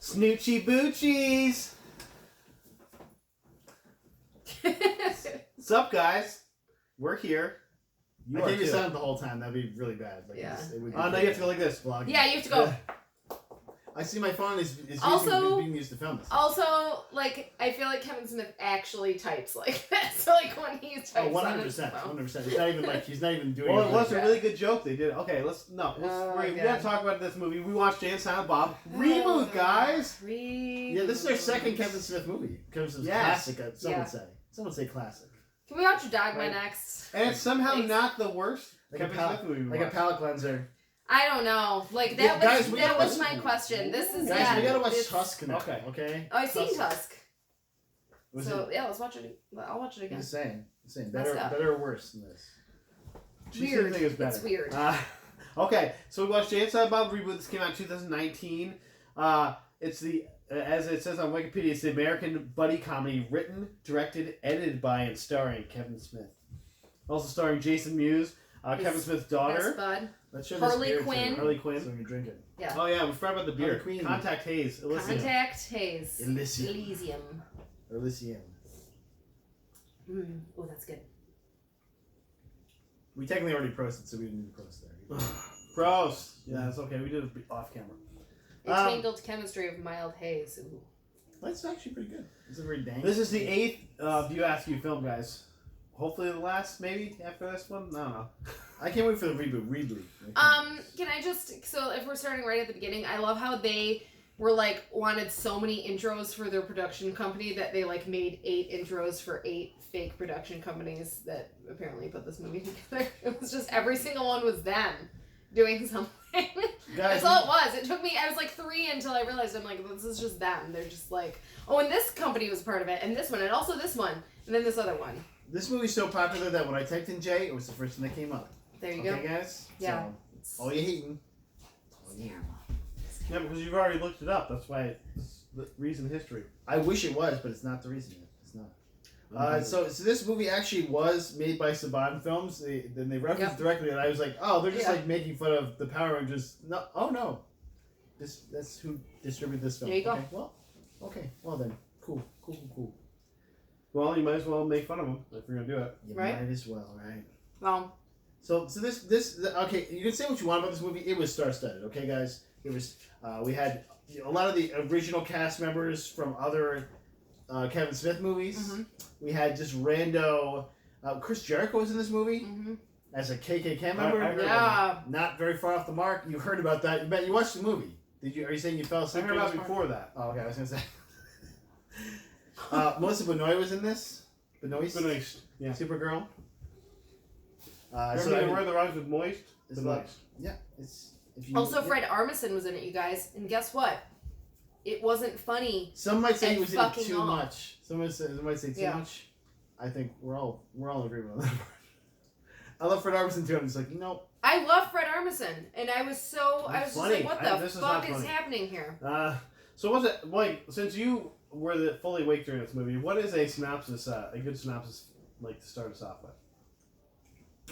Snoochie Boochies! What's up, guys? We're here. I can't be silent the whole time. That'd be really bad. Like, yeah. Oh, no, you have to go like this. Vlogging. Yeah, you have to go. I see my phone is Also- being used to film this. Also, like, I feel like Kevin Smith actually types like that. So, like, when he types Oh, on his 100%. phone. 100%. It's not even like, he's not even doing Well, it. it was a Yeah. really good joke they did. Okay, we gotta talk about this movie. We watched Jay and Silent Bob. Reboot, guys! Reboot. Yeah, this is our second Kevin Smith movie. Kevin Smith's classic, some Yeah. would say. Some would say classic. Can we watch Dogma Right. next? And it's somehow Thanks. not the worst Like Kevin a Smith movie we Like a watched. palate cleanser. I don't know. Like, Yeah, that guys, was, we that gotta was watch- my question. This is, Guys, yeah. we gotta watch it's- Tusk now. Okay. Okay? Oh, I've seen Tusk. Was So, it? yeah, let's watch it. I'll watch it I'm again. just saying. Messed Better up. or worse than this. She Weird. seems like it's better. It's weird. Okay, so we watched Jay and Silent Bob Reboot. This came out in 2019. It's the, as it says on Wikipedia, it's the American buddy comedy written, directed, edited by, and starring Kevin Smith. Also starring Jason Mewes, Kevin Smith's daughter, Best bud. Let's show Harley this beer Quinn. To Harley Quinn. So we can drink it. Yeah. Oh yeah, we forgot about the beer. Harley Quinn. Contact Haze. Elysium. Contact Haze. Elysium. Elysium. Elysium. Oh, that's good. We technically already posted, so we didn't need to post there. Gross. Yeah, it's okay. We did it off camera. A tangled chemistry of mild haze. Ooh. That's actually pretty good. It's a very dang. This is the 8th View Ask You film, guys. Hopefully the last, maybe, after this one? I don't know. I can't wait for the reboot. Can I just, so if we're starting right at the beginning, I love how they were like, wanted so many intros for their production company that they like made 8 intros for 8 fake production companies that apparently put this movie together. It was just, every single one was them doing something. Guys, That's all it was. It took me, I was like 3 until I realized, I'm like, this is just them. They're just like, oh, and this company was part of it, and this one, and also this one, and then this other one. This movie's so popular that when I typed in Jay, it was the first thing that came up. There you Okay, go. guys? Yeah. So, all you hating. Yeah, because you've already looked it up. That's why it's the reason history. I wish it was, but it's not the reason yet. It's not. So this movie actually was made by Saban Films. Then they referenced it directly, and I was like, oh, they're just like making fun of the Power Rangers. No, oh no, that's who distributed this film. There you go. Okay, well then, cool. Well, you might as well make fun of them if you're going to do it. You Right. might as well, right? Well, So this okay. You can say what you want about this movie. It was star-studded. Okay, guys. It was. We had a lot of the original cast members from other Kevin Smith movies. mm-hmm. We had just rando. Chris Jericho was in this movie as a KKK member. I heard yeah. Not very far off the mark. You heard about that. You watched the movie. Did you? Are you saying you fell I asleep? heard about it before that. Oh, okay. I was gonna say. Melissa Benoist was in this. Benoist. Benoist. Yeah. Supergirl. Remember where the rhymes with moist? It's Benoist. Yeah, it's. If you, Also, Fred Armisen was in it, you guys, and guess what? It wasn't funny. Some might say and he was in it fucking too all. much. Some might say too Yeah. much. I think we're all in agreement on that. I love Fred Armisen too. I'm just like, I love Fred Armisen, and I was That's just funny. like, what This the is not fuck is funny. happening here? So what's it like? Since you were fully awake during this movie, what is a synopsis? A good synopsis, like to start us off with?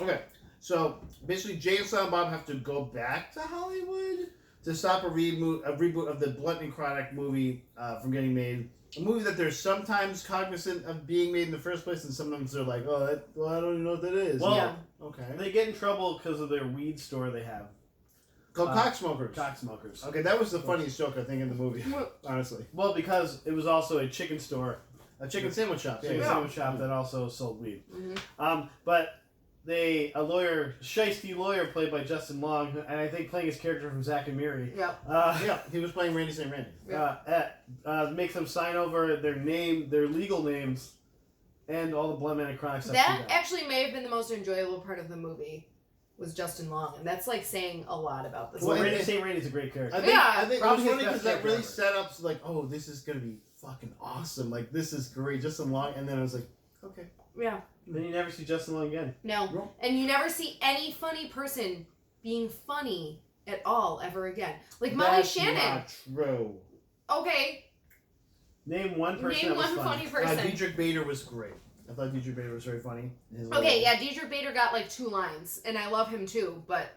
okay. So basically, Jay and Silent Bob have to go back to Hollywood to stop a reboot of the Blunt and Chronic movie from getting made. A movie that they're sometimes cognizant of being made in the first place, and sometimes they're like, "Oh, I don't even know what that is." Well, Yeah. Okay. They get in trouble because of their weed store they have. Called Cocksmokers. Cocksmokers. Okay, that was the funniest joke I think in the movie. Honestly, Well, because it was also a chicken store, a chicken sandwich shop. chicken Yeah. sandwich shop that also sold weed. Mm-hmm. But a shiesty lawyer played by Justin Long, and I think playing his character from Zack and Miri. Yeah. Yeah, he was playing Randy St. Randy. Makes them sign over their legal names, and all the Blunt Man and Chronic stuff. That she got. actually may have been the most enjoyable part of the movie, was Justin Long, and that's like saying a lot about this. Well, movie. Randy St. Randy's a great character. I think it was Probably his funny because best that character really ever. set up like, oh, this is gonna be fucking awesome. Like this is great, Justin Long, and then I was like, okay. Yeah. Then you never see Justin Long again. No. No. And you never see any funny person being funny at all ever again. Like Molly That's Shannon. not true. Okay. Name one person Name that was one funny. funny person. Dietrich Bader was great. I thought Dietrich Bader was very funny. Okay, yeah, Dietrich Bader got like 2 lines, and I love him too, but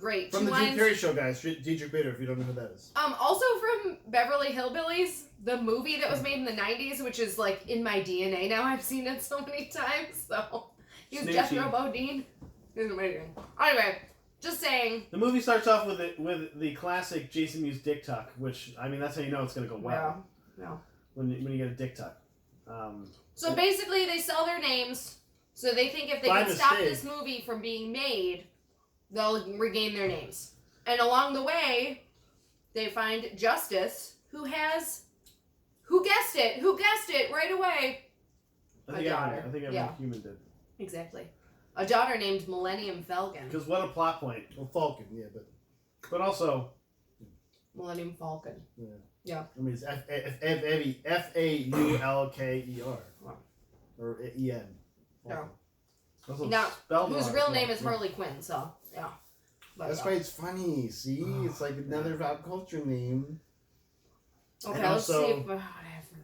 great. From 2 the lines. Jim Carrey show, guys. Dietrich Bader, if you don't know who that is. Also from Beverly Hillbillies, the movie that was made in the 90s, which is like in my DNA now. I've seen it so many times. So he was Jethro Bodine. He's amazing. Anyway, just saying. The movie starts off with the classic Jason Mewes dick tuck, which I mean that's how you know it's gonna go well. Yeah. When you get a dick tuck. So basically, they sell their names. So they think if they can stop this movie from being made, they'll regain their names. And along the way, they find Justice, who guessed it right away? A daughter. I think every human did. Exactly. A daughter named Millennium Falcon. Because what a plot point. Well, Falcon, yeah, but also Millennium Falcon. Yeah. I mean, it's Faulker. Or E-N. Yeah. Also Now, whose wrong. real name is Harley Quinn, so, yeah. But, That's why it's funny. See? It's like another pop culture name. Okay, And let's also, see if...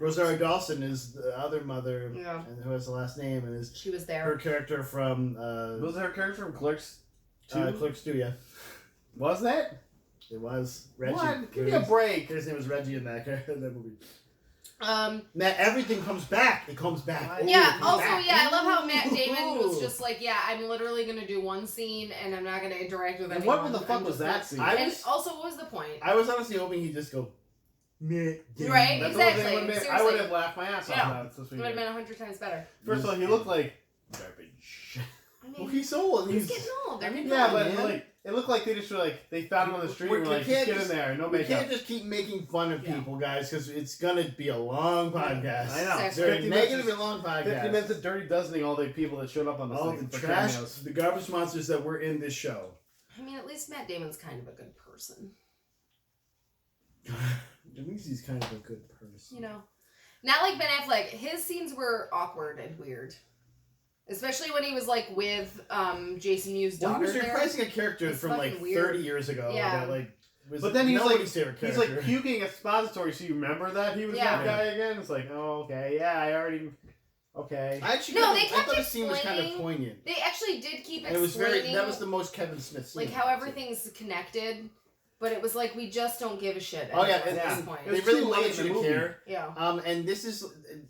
Rosario Dawson is the other mother, and who has the last name, and is she was there. her character from... was her character from Clerks 2? Clerks 2, yeah. Was that? It was. Reggie. What? Give me a break. His name was Reggie in that movie. Matt, everything comes back. It comes back. Yeah, also, I love how Matt Damon was just like, I'm literally going to do one scene, and I'm not going to interact with anyone. And what the fuck was that scene? And also, what was the point? I was honestly hoping he'd just go... Right, exactly. I would have laughed my ass off. It would have been 100 times better. First of all, he looked like garbage. I mean, well, he's old. He's getting old. But like, it looked like they just were like, they found him on the street and were like, just get in there, no makeup. We can't just keep making fun of people, guys, because it's going to be a long podcast. I know. It's going to be a long podcast. 50 minutes of dirty dozening all the people that showed up on the all thing. The trash, the garbage monsters that were in this show. I mean, at least Matt Damon's kind of a good person. At least he's kind of a good person. You know? Not like Ben Affleck. His scenes were awkward and weird. Especially when he was, like, with Jason Mewes' daughter. He was reprising a character from, like, weird. 30 years ago. Yeah. That, like, was but then he's like puking expository, so you remember that he was that guy again? It's like, oh, okay, I already... Okay. I thought the scene was kind of poignant. They actually did keep explaining... And it was that was the most Kevin Smith scene. Like, how everything's connected... But it was like, we just don't give a shit at this point. They really wanted you to care. Yeah. And this is,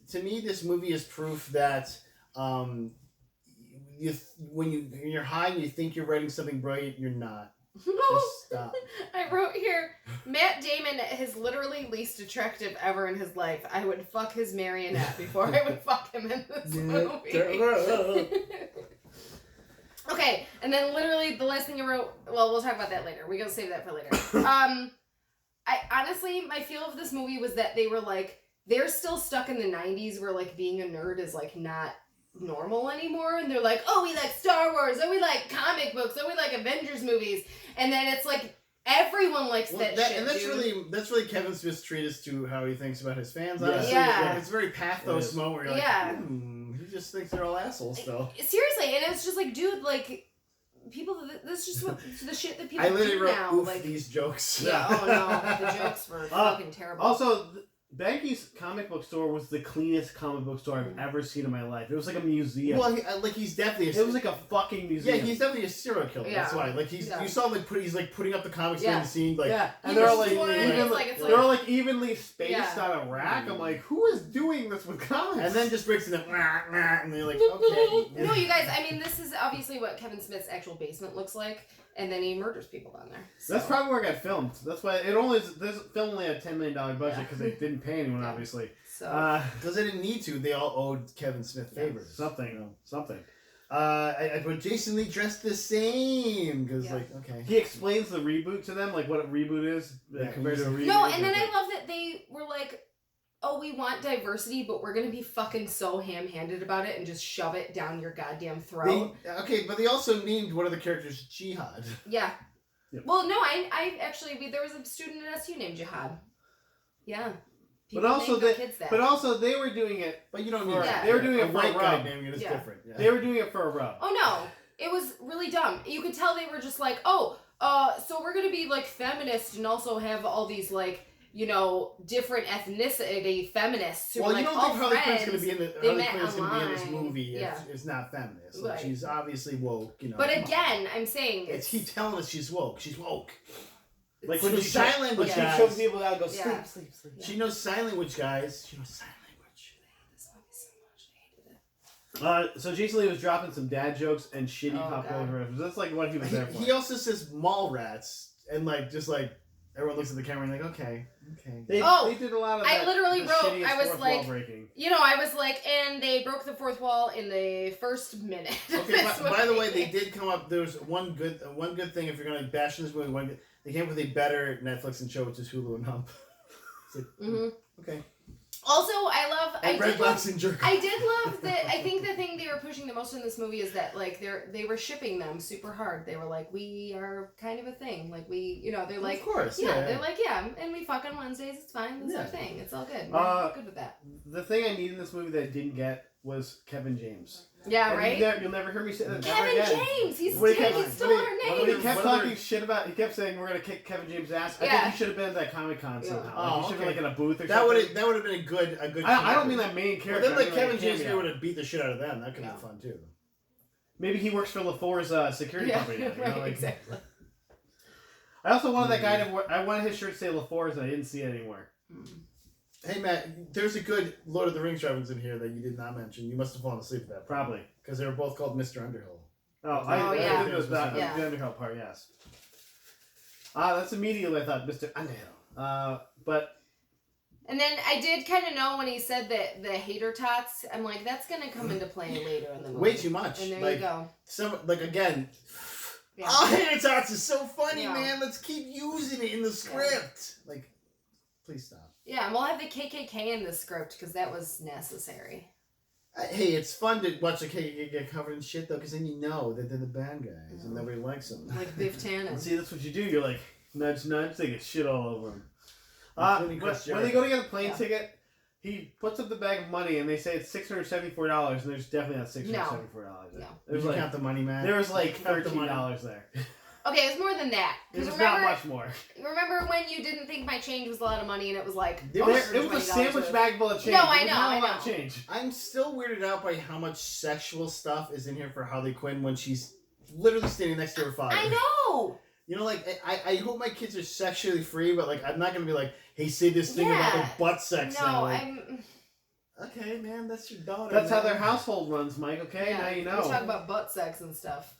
to me, this movie is proof that when you're high and you think you're writing something brilliant, you're not. Just stop. I wrote here, Matt Damon is literally least attractive ever in his life. I would fuck his marionette before I would fuck him in this movie. Okay, and then literally the last thing I wrote, well, we'll talk about that later. We're going to save that for later. I honestly, my feel of this movie was that they were like, they're still stuck in the 90s where like being a nerd is like not normal anymore. And they're like, oh, we like Star Wars. Oh, we like comic books. Oh, we like Avengers movies. And then it's like, everyone likes that shit, and that's really Kevin Smith's treatise to how he thinks about his fans, honestly. Yeah. Like, it's very pathos moment where you're like, he just thinks they're all assholes still. Seriously, and it's just like, dude, like, people, that's just what, the shit that people I literally do wrote, now. oof, like, these jokes. Yeah, oh no, the jokes were fucking terrible. Also, Banky's comic book store was the cleanest comic book store I've ever seen in my life. It was like a museum. Well, he's definitely it was like a fucking museum. Yeah, he's definitely a serial killer. Yeah. That's why. Like you saw him he's like putting up the comics during the scene, like and they're all like evenly spaced on a rack. I'm like, who is doing this with comics? And then just breaks into and they're like, okay. No, you guys. I mean, this is obviously what Kevin Smith's actual basement looks like. And then he murders people down there. So. That's probably where it got filmed. That's why this film only had a $10 million budget because they didn't pay anyone, obviously. So because they didn't need to, they all owed Kevin Smith favors. Something. I put Jason Lee dressed the same because okay. He explains the reboot to them, like what a reboot is compared to a reboot. No, and then I love that they were like, oh, we want diversity, but we're gonna be fucking so ham-handed about it and just shove it down your goddamn throat. But they also named one of the characters Jihad. Yeah. Yep. Well, no, I actually, there was a student at SU named Jihad. Yeah. But also they were doing it. But you don't need that. They were doing it for white a guy rub. naming it is different. Yeah. They were doing it for a rub. Oh no, it was really dumb. You could tell they were just like, so we're gonna be like feminist and also have all these like, you know, different ethnicity feminists. Who well, are, you like, don't think Harley Quinn's friends. gonna be in this movie if it's not feminist. Like, she's obviously woke, you know. But again, I'm saying it's he telling us she's woke. She's woke. Like She when knows she sign language, she guys. shows people how to go Yeah. sleep, sleep, sleep. She knows sign language, guys. She knows sign language. This movie so much. I hated it. So Jason Lee was dropping some dad jokes and shitty Oh, pop God. culture references. That's like what he was there for. He also says mall rats, and like just like everyone looks at the camera and like, okay. They Oh, did a lot of I that. literally the wrote, shittiest I was fourth like- wall breaking. You know, I was like, and they broke the fourth wall in the first minute. of Okay. this By the way, movie. they did come up. There was one good thing if you're gonna bash this movie. They came up with a better Netflix and show, which is Hulu and Hump. It's like, okay. Also, I did love Redbox and Jerk. I did love that. I think the thing they were pushing the most in this movie is that like they were shipping them super hard. They were like, we are kind of a thing. Like we, you know, they're like, of course, yeah, they're like, yeah, and we fuck on Wednesdays. It's fine. It's our thing. It's all good. We're good with that. The thing I need in this movie that I didn't get was Kevin James. Yeah, And right. You'll never hear me say that. Kevin ever again. James. He's When he taking kept- stole when our he- name. When he kept Whether- talking shit about, he kept saying we're gonna kick Kevin James' ass. I Yeah. think he should have been at that Comic Con Yeah. somehow. Oh, Like, he should have been okay. like in a booth or That something. would have been a good. I don't mean that main Well, character. then I like mean, Kevin a James cameo. would have beat the shit out of them. That could have been fun too. Maybe he works for LaFour's security Yeah, company. Now, you right, know, like, exactly. I also wanted that guy to. I wanted his shirt to say LaFour's, and I didn't see it anywhere. Hey Matt, there's a good Lord of the Rings reference in here that you did not mention. You must have fallen asleep at that point. Probably. Because they were both called Mr. Underhill. I yeah. did notice that. Yeah. The Underhill part, yes. That's immediately I thought Mr. Underhill. But And then I did kind of know when he said that the hater tots. I'm like, that's gonna come into play later in the movie. Way too much. And there like, you go. Again. Yeah. Oh, Hater Tots is so funny, Yeah. man. Let's keep using it in the script. Like, please stop. Yeah, and we'll have the KKK in the script because that was necessary. Hey, it's fun to watch the KKK get covered in shit, though, because then you know that they're the bad guys and nobody likes them. Like Biff Tannen. see, that's what you do. You're like nudge, nudge. They get shit all over him. Including But Chris when they Jericho. go to get a plane Yeah. ticket, he puts up the bag of money, and they say it's $674, and there's definitely not $674. No. Did you count the money, man? There was like Count the money. $13 there. Okay, it was more than that. It Because was not remember, much more. remember when you didn't think my change was a lot of money and it was like There It was a $120 sandwich worth. bag full of change. No, I It was know, not a I lot of know. change. I'm still weirded out by how much sexual stuff is in here for Harley Quinn when she's literally standing next to her father. I know. You know, like, I hope my kids are sexually free, but, like, I'm not going to be like, hey, say this thing about Yeah. the butt sex No, now. Like, I'm. okay, man, that's your daughter. That's how man. their household runs, Mike. Okay, Yeah, now you we know talk about butt sex and stuff.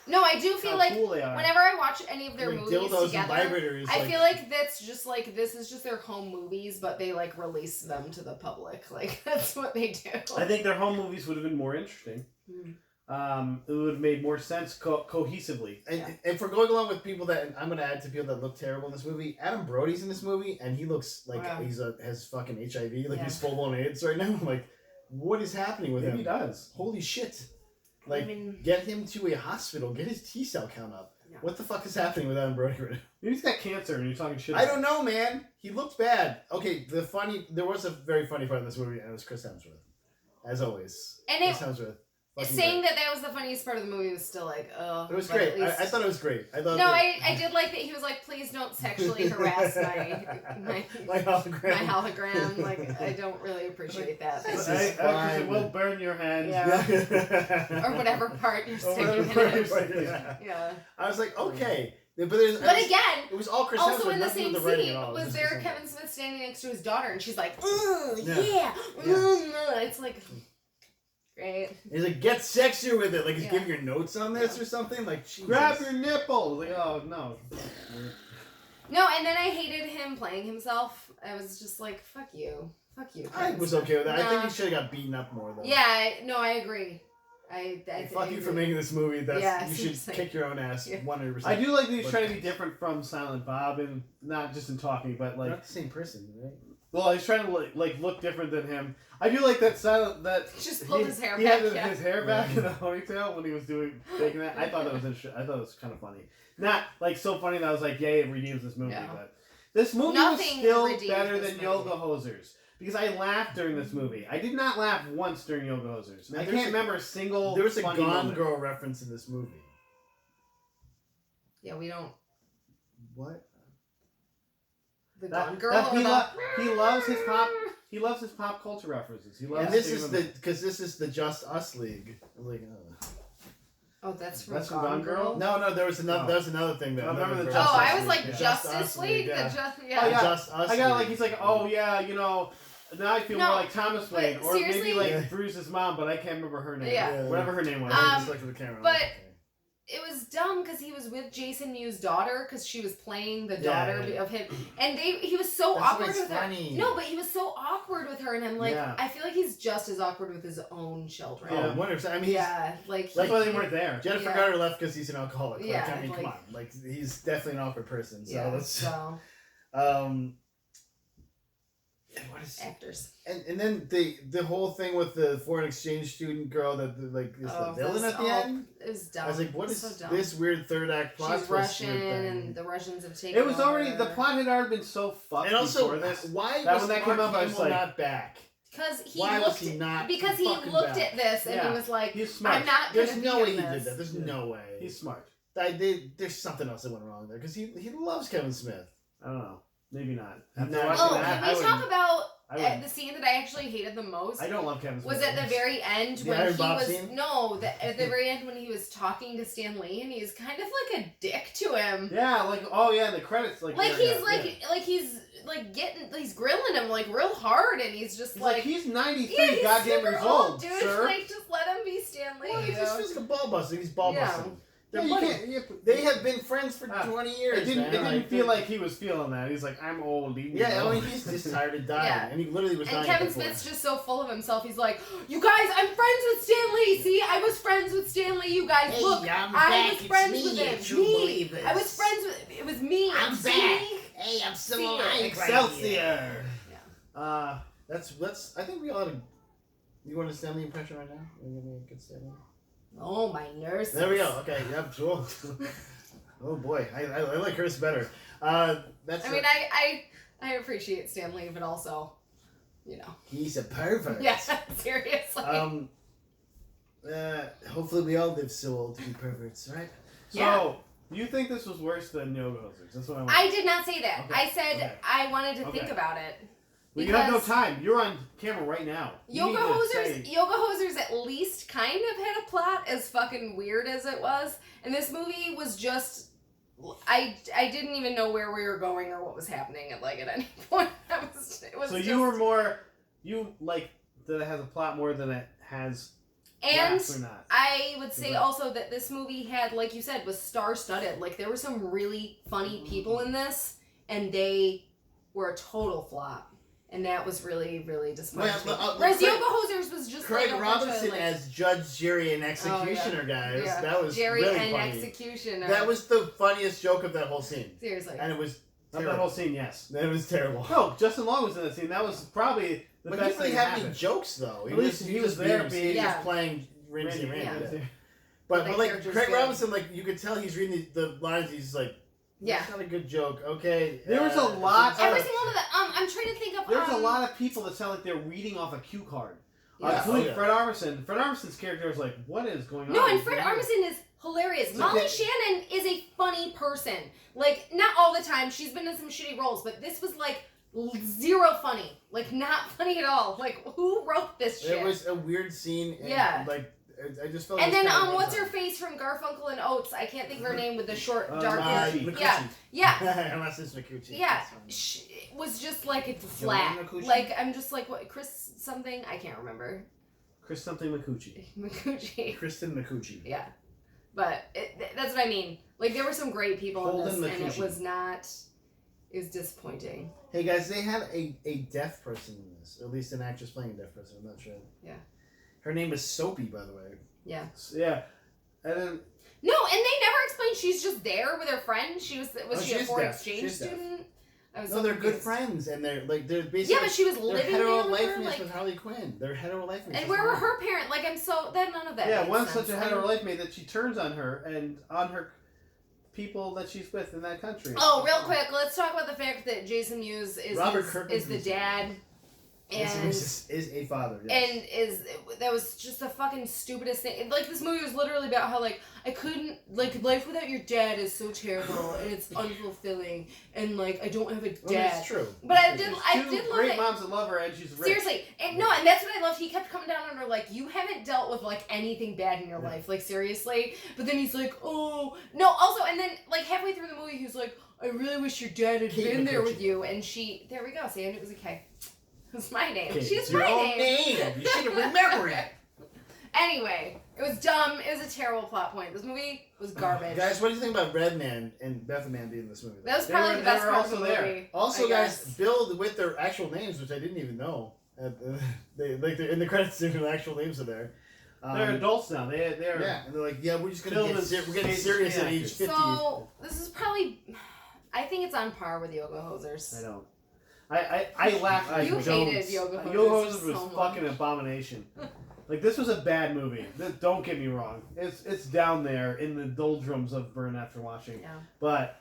No, I do feel how like cool they are. whenever I watch any of their Like movies dildos together, and vibrators. I feel like that's just like this is just their home movies, but they like release them to the public. Like that's what they do. I think their home movies would have been more interesting. It would have made more sense cohesively. And if we're going along with people that, and I'm going to add to people that look terrible in this movie, Adam Brody's in this movie, and he looks like Wow. has fucking HIV, like Yeah. he's full-blown AIDS right now. I'm like, what is happening with Maybe him? he does. Holy shit. Like, I mean, get him to a hospital, get his T-cell count up. Yeah. What the fuck is happening with Adam Brody right now? Maybe he's got cancer and you're talking shit. I about don't know, man. He looked bad. Okay, there was a very funny part in this movie, and it was Chris Hemsworth. As always. And Chris Hemsworth. Fucking saying great. that was the funniest part of the movie was still like, oh. It was but at great. least- I thought it was great. I thought No, that- I did like that he was like, please don't sexually harass my my hologram. my hologram. Like, I don't really appreciate that. This I, is I, fine. will burn your hand. Yeah. Or whatever part you're sticking in. Yeah. Yeah. I was like, okay. But again, it was all Chris also Hemsworth, in the nothing same with the writing scene at all. It was just there Chris Kevin Hemsworth. Smith standing next to his daughter, and she's like, Yeah. It's like, great. He's like, get sexier with it. Like, he's Yeah. giving your notes on this or something. Like, Jesus. Grab your nipple. Like, oh no. No, and then I hated him playing himself. I was just like, fuck you. Fuck you. I Kevin was Smith. okay with that. I think No. he should have got beaten up more, though. Yeah, no, I agree. I Fuck you for agree. making this movie. That's Yeah, you should seriously. kick your own ass Yeah. 100%. I do like that he's But- trying to be different from Silent Bob, and not just in talking, but They're like, not the same person, right? well, he's trying to like look different than him. I do like that silent that He just pulled his hair he back, had yeah. his hair back in a ponytail when he was taking that. I thought that was interesting. I thought it was kind of funny. Not like so funny that I was like, yay, it redeems this movie. No. But this movie Nothing was still redeems better this than movie. Yoga Hosers. Because I laughed during this movie. I did not laugh once during Yoga Hosers. Now, I there's can't a- remember a single. There was a funny Gone moment. Girl reference in this movie. Yeah, we don't. What? The That- Gone Girl that- or the... he loves his pop. He loves his pop culture references. He loves. And this seeing is them- because this is the Just Us League. I was like, oh. Oh, that's from That's from Gone Gone Girl? Girl? No, there was another. Oh. That was another thing. That I remember the another Justice Oh, I was like League, Justice League. yeah. Yeah. Oh, yeah. Just Us I got like League. he's like, oh yeah, you know. Now I feel No, more like Thomas Wayne, but or maybe seriously- like Yeah. Bruce's mom, but I can't remember her name. Yeah. Whatever her name was. I just looked at the camera. but- Okay. It was dumb because he was with Jason Mewes' daughter because she was playing the Yeah, daughter yeah. of him, and he was so That's awkward what's with funny. her. No, but he was so awkward with her, and I'm like, Yeah. I feel like he's just as awkward with his own children. Yeah. Oh, 100%. I mean, he's, Yeah, like That's why they weren't there. Jennifer Yeah. Garner left because he's an alcoholic. Yeah, Like, I mean, come like- on. Like, he's definitely an awkward person. So yeah, let's. so What is? actors. And then the whole thing with the foreign exchange student girl that like is the villain at the end. It was dumb. I was like, what It's is so dumb. this weird third act plot She's twist Russian, weird thing? and the Russians have taken. It was already the over. plot had already been so fucked And also, before this. why That was when that Mark came up, I was Hamill like- not back? Because he Why looked was he not because he fucking looked back? at this and Yeah. he was like, He's smart. I'm not There's gonna no be way in he this. did that. There's Yeah. no way. He's smart. There's something else that went wrong there because he loves Kevin Smith. I don't know. Maybe not. No. After watching Oh, that, can we talk about I wouldn't. the scene that I actually hated the most? I don't love Kevin Smith. Was at the very end The when Iron he Bob was scene? at the very end when he was talking to Stan Lee and he's kind of like a dick to him. Yeah, like oh yeah, the credits like. Like yeah, he's yeah. like he's grilling him like real hard and he's just He's like he's 93 yeah, he's goddamn super years old, dude. sir. Like just let him be Stan Lee. Well, he you just know? feels like a ball busting. He's ball Yeah. busting. They're Yeah, you buddies. can't- you- They have been friends for Ah, 20 years. It didn't. man. It didn't Like, feel like he was feeling that. He's like, I'm old. Leave me Yeah, I alone. mean, he's just tired of dying, Yeah. and he literally was And dying Kevin before. Smith's just so full of himself. He's like, "You guys, I'm friends with Stan Lee. See, I was friends with Stan Lee. You guys, Hey, look, I'm I back. was It's friends me, with him. you true Me, believers. I was friends with. It was me. I'm See? back. Hey, I'm still See ya. alive. right here. Excelsior. That's. I think we ought to. You want to stand the impression right now? You want me to get Stanley? Oh my nurse. There we go. Okay. Yep. Sure. Oh boy, I like hers better. That's. I mean, I appreciate Stan Lee, but also, you know, He's a pervert. yeah, seriously. Hopefully we all live so old to be perverts, right? So, Yeah. you think this was worse than Yoga Hosers? That's what I want. I did not say that. Okay, I said okay. I wanted to think Okay. about it. Well, you have no because- time. You're on camera right now. You Yoga need to Hosers, say- Yoga Hosers at least kind of had a plot, as fucking weird as it was. And this movie was just, I didn't even know where we were going or what was happening at any point. It was So just, you were more, you like that it has a plot more than it has and laughs or not. I would say Okay. also that this movie had, like you said, was star-studded. Like there were some really funny people in this, and they were a total flop. And that was really, really disappointing. Well, to me. but, Whereas Craig- Yoga Hosers was just Craig like a bunch Robinson of, like, as judge, jury, and executioner, guys. yeah. That was Jerry really and funny. Executioner. That was the funniest joke of that whole scene, seriously. and it was Not that terrible. whole scene, yes. It was terrible. No, Justin Long was in that scene. That was probably the But best he didn't thing have that any happened. jokes though. At least he was there being- he Yeah. was playing Randy. Yeah. Yeah. But That like character's Craig good. Robinson, like you could tell he's reading the lines. He's like, Yeah. that's not a good joke. Okay. There was a lot of- Every single one of the I'm trying to think of There's a lot of people that sound like they're reading off a cue card. Yeah. Including Oh, yeah. Fred Armisen. Fred Armisen's character was like, what is going on? No, and Fred Armisen is hilarious. It's Molly okay. Shannon is a funny person. Like, not all the time. She's been in some shitty roles, but this was like zero funny. Like, not funny at all. Like, who wrote this shit? It was a weird scene. And, Yeah. Like I just felt. And it was then, kind of what's her one-sided. face from Garfunkel and Oates? I can't think of her name with the short, dark Micucci. hair. Micucci. Yeah, yeah. Unless it's Micucci. Yeah, That's fine. it was just like it's flat. Micucci? Like I'm just like what Chris something I can't remember. Chris something Micucci. Micucci. Kristen Micucci. Yeah, but that's what I mean. Like there were some great people Holden in this, and it Micucci. was not. It was disappointing. Hey guys, they have a deaf person in this. At least an actress playing a deaf person. I'm not sure. Yeah. Her name is Soapy, by the way. Yeah. Yeah. And then, No, and they never explained she's just there with her friend. Was Oh, she a she's foreign deaf. exchange She's deaf. student? I was No, so they're good confused. friends, and they're basically. Yeah, but she was they're living hetero there with life her. mates Like, with Harley Quinn. They're hetero life mates. and with where were Harley. her parents? Like I'm so that none of that. yeah, made one's sense. such a hetero life mate that she turns on her and on her people that she's with in that country. Oh, real quick, let's talk about the fact that Jason Mewes is Robert his- Kirkman is the was- dad And is a father. Yes. that was just the fucking stupidest thing. Like, this movie was literally about how, like, I couldn't, like, life without your dad is so terrible and it's unfulfilling and, like, I don't have a dad. Well, it's true. But I did love great it. moms that love her, and she's rich. Seriously, and no, and that's what I loved. He kept coming down on her like, you haven't dealt with like anything bad in your life, like seriously. But then he's like, oh no. Also, and then like halfway through the movie, he's like, I really wish your dad had been there with you. And she, there we go. See, and it was okay. It's my name. Okay, She's your my own name. You should have remembered it. Anyway, it was dumb. It was a terrible plot point. This movie was garbage. Guys, what do you think about Redman and Method Man being in this movie? That was probably the best part of the movie. there. Also, guys, billed with their actual names, which I didn't even know. They like in the credits, their actual names are there. They're adults now. They're yeah, and they're like, yeah, we're just gonna we're getting serious at age 50. So this is probably, I think it's on par with Yoga Hosers. I don't. I laughed. You hated Yoga Hosers. Yoga Hosers was so fucking abomination. Like, this was a bad movie. Don't get me wrong. It's down there in the doldrums of burn after watching. Yeah. But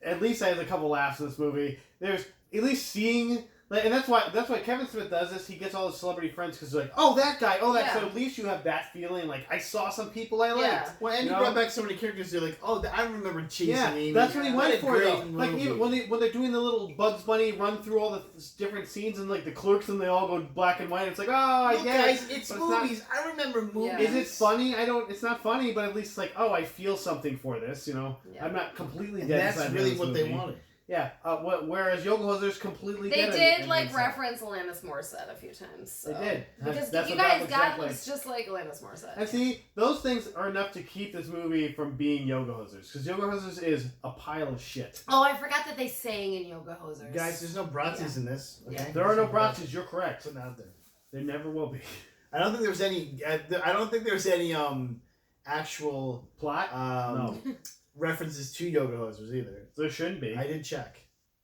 at least I had a couple laughs in this movie. There's at least seeing. And that's why Kevin Smith does this. He gets all his celebrity friends because they're like, oh, that guy, oh, that. Yeah. So at least you have that feeling. Like, I saw some people I liked. Yeah. Well, and you brought back so many characters. You're like, oh, I remember Chase and Amy. That's what he went for, though. Movie. Like, even when they're doing the little Bugs Bunny run through all the different scenes and, like, the clerks and they all go black and white. It's like, oh, I Look, get guys, it. it's But movies. I remember movies. Yeah. Is it funny? It's not funny, but at least, like, oh, I feel something for this, you know? Yeah. I'm not completely And dead that's inside really this what movie. they wanted. Yeah. Whereas Yoga Hosers completely They dead did in like inside. reference Alanis Morissette a few times. So. They did. Because That's you what that guys was got exactly. looks just like Alanis Morissette. And see, those things are enough to keep this movie from being Yoga Hosers. Because Yoga Hosers is a pile of shit. Oh, I forgot that they sang in Yoga Hosers. Guys, there's no Bratzies in this. Okay? Yeah. There are no Bratzies, you're correct. Putting out there. There never will be. I don't think there's any. I don't think there's any actual Plot? No. references to Yoga Hosers either. There shouldn't be. I did check.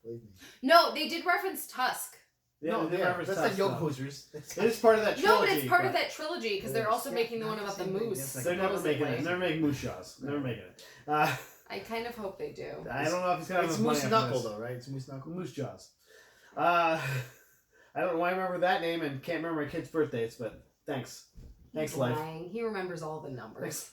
Believe me. No, they did reference Tusk. Yeah, they reference that's Tusk, not Yoga though. Hosers. It is part of that trilogy. No, but it's part of that trilogy because they're also Yeah, making the not one the about the same thing. moose. Yes, They're never making it. supposedly. Never making Moose Jaws. Never making it. I kind of hope they do. I don't know if he's gonna have It's enough Moose money after Knuckle, this. though, right? It's Moose Knuckle. Moose Jaws. I don't know why I remember that name and can't remember my kids' birthdays, but thanks. Thanks, He's life. lying. He remembers all the numbers.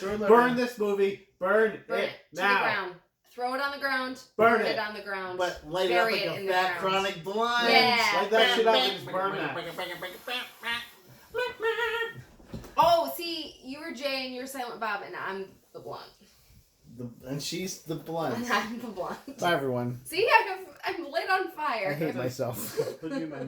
Burn this movie. Burn Burn it it to now. the ground. Throw it on the ground. Burn it it. on the ground. But light it up Bury like it in a the fat ground. chronic blunt. Yeah. Light that shit up and just burn that. Oh, see, you were Jay and you're Silent Bob, and I'm the blunt. And she's the blunt. And I'm the blunt. Bye, everyone. See, I'm lit on fire. I hate myself. Put you in my